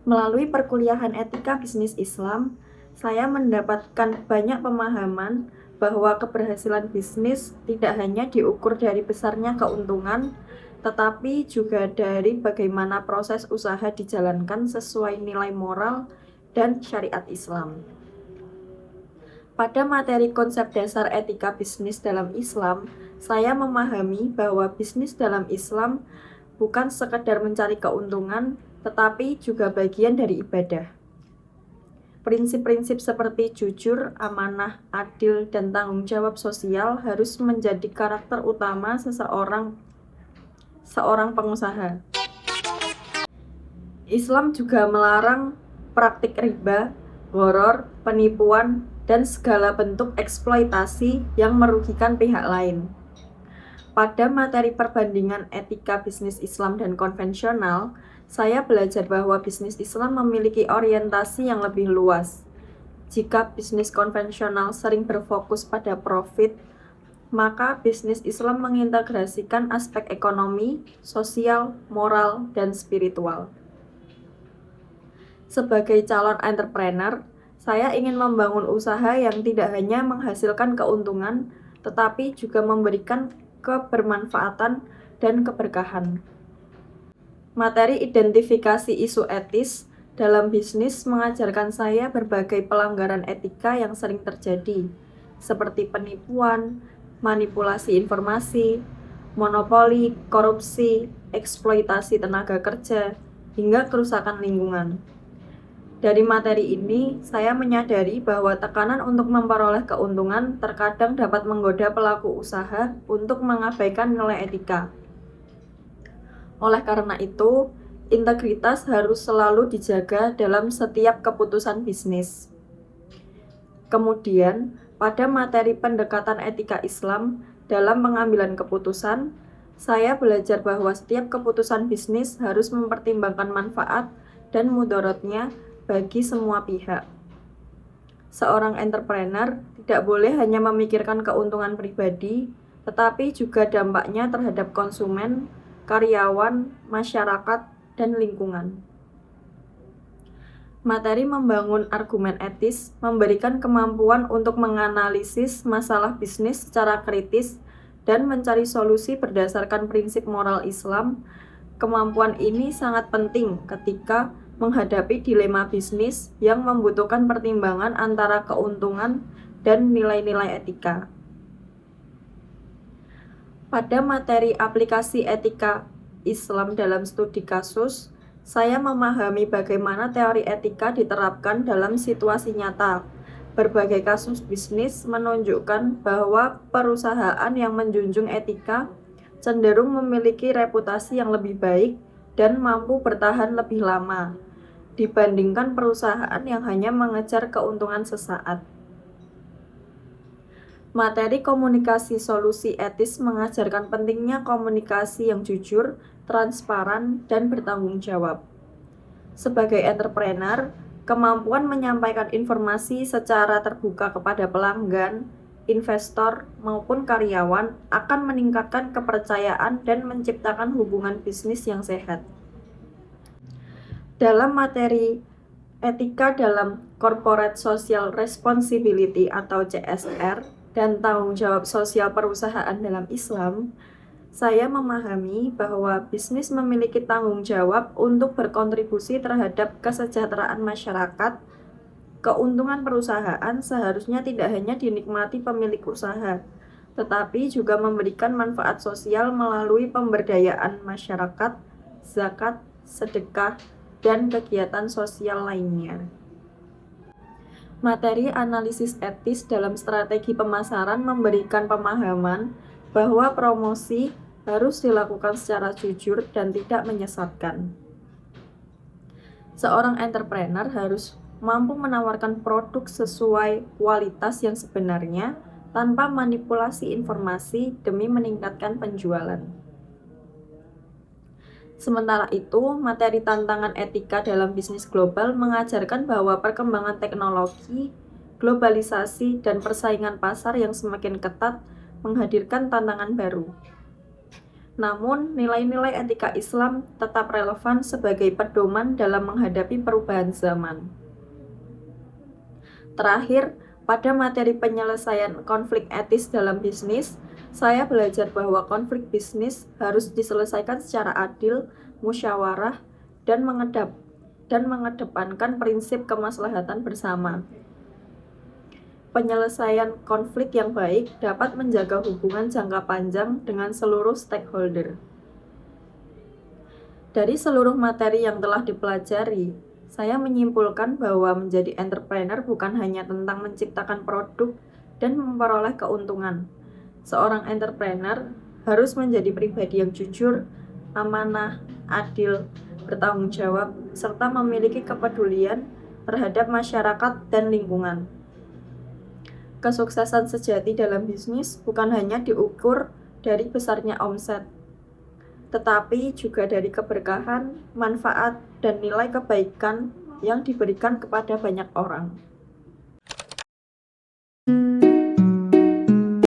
Melalui perkuliahan etika bisnis Islam, saya mendapatkan banyak pemahaman bahwa keberhasilan bisnis tidak hanya diukur dari besarnya keuntungan, tetapi juga dari bagaimana proses usaha dijalankan sesuai nilai moral dan syariat Islam. Pada materi konsep dasar etika bisnis dalam Islam, saya memahami bahwa bisnis dalam Islam bukan sekedar mencari keuntungan, tetapi juga bagian dari ibadah. Prinsip-prinsip seperti jujur, amanah, adil, dan tanggung jawab sosial harus menjadi karakter utama seorang pengusaha. Islam juga melarang praktik riba, gharar, penipuan, dan segala bentuk eksploitasi yang merugikan pihak lain. Pada materi perbandingan etika bisnis Islam dan konvensional, saya belajar bahwa bisnis Islam memiliki orientasi yang lebih luas. Jika bisnis konvensional sering berfokus pada profit, maka bisnis Islam mengintegrasikan aspek ekonomi, sosial, moral, dan spiritual. Sebagai calon entrepreneur, saya ingin membangun usaha yang tidak hanya menghasilkan keuntungan, tetapi juga memberikan kebermanfaatan dan keberkahan. Materi identifikasi isu etis dalam bisnis mengajarkan saya berbagai pelanggaran etika yang sering terjadi, seperti penipuan, manipulasi informasi, monopoli, korupsi, eksploitasi tenaga kerja, hingga kerusakan lingkungan. Dari materi ini, saya menyadari bahwa tekanan untuk memperoleh keuntungan terkadang dapat menggoda pelaku usaha untuk mengabaikan nilai etika. Oleh karena itu, integritas harus selalu dijaga dalam setiap keputusan bisnis. Kemudian, pada materi pendekatan etika Islam dalam pengambilan keputusan, saya belajar bahwa setiap keputusan bisnis harus mempertimbangkan manfaat dan mudaratnya bagi semua pihak. Seorang entrepreneur tidak boleh hanya memikirkan keuntungan pribadi, tetapi juga dampaknya terhadap konsumen, karyawan, masyarakat, dan lingkungan. Materi membangun argumen etis memberikan kemampuan untuk menganalisis masalah bisnis secara kritis dan mencari solusi berdasarkan prinsip moral Islam. Kemampuan ini sangat penting ketika menghadapi dilema bisnis yang membutuhkan pertimbangan antara keuntungan dan nilai-nilai etika. Pada materi aplikasi etika Islam dalam studi kasus, saya memahami bagaimana teori etika diterapkan dalam situasi nyata. Berbagai kasus bisnis menunjukkan bahwa perusahaan yang menjunjung etika cenderung memiliki reputasi yang lebih baik dan mampu bertahan lebih lama dibandingkan perusahaan yang hanya mengejar keuntungan sesaat. Materi komunikasi solusi etis mengajarkan pentingnya komunikasi yang jujur, transparan, dan bertanggung jawab. Sebagai entrepreneur, kemampuan menyampaikan informasi secara terbuka kepada pelanggan, investor, maupun karyawan akan meningkatkan kepercayaan dan menciptakan hubungan bisnis yang sehat. Dalam materi etika dalam Corporate Social Responsibility atau CSR dan tanggung jawab sosial perusahaan dalam Islam, saya memahami bahwa bisnis memiliki tanggung jawab untuk berkontribusi terhadap kesejahteraan masyarakat. Keuntungan perusahaan seharusnya tidak hanya dinikmati pemilik usaha, tetapi juga memberikan manfaat sosial melalui pemberdayaan masyarakat, zakat, sedekah, dan kegiatan sosial lainnya. Materi analisis etis dalam strategi pemasaran memberikan pemahaman bahwa promosi harus dilakukan secara jujur dan tidak menyesatkan. Seorang entrepreneur harus mampu menawarkan produk sesuai kualitas yang sebenarnya tanpa manipulasi informasi demi meningkatkan penjualan. Sementara itu, materi tantangan etika dalam bisnis global mengajarkan bahwa perkembangan teknologi, globalisasi, dan persaingan pasar yang semakin ketat menghadirkan tantangan baru. Namun, nilai-nilai etika Islam tetap relevan sebagai pedoman dalam menghadapi perubahan zaman. Terakhir, pada materi penyelesaian konflik etis dalam bisnis, saya belajar bahwa konflik bisnis harus diselesaikan secara adil, musyawarah, dan mengedepankan prinsip kemaslahatan bersama. Penyelesaian konflik yang baik dapat menjaga hubungan jangka panjang dengan seluruh stakeholder. Dari seluruh materi yang telah dipelajari, saya menyimpulkan bahwa menjadi entrepreneur bukan hanya tentang menciptakan produk dan memperoleh keuntungan. Seorang entrepreneur harus menjadi pribadi yang jujur, amanah, adil, bertanggung jawab, serta memiliki kepedulian terhadap masyarakat dan lingkungan. Kesuksesan sejati dalam bisnis bukan hanya diukur dari besarnya omset, tetapi juga dari keberkahan, manfaat, dan nilai kebaikan yang diberikan kepada banyak orang.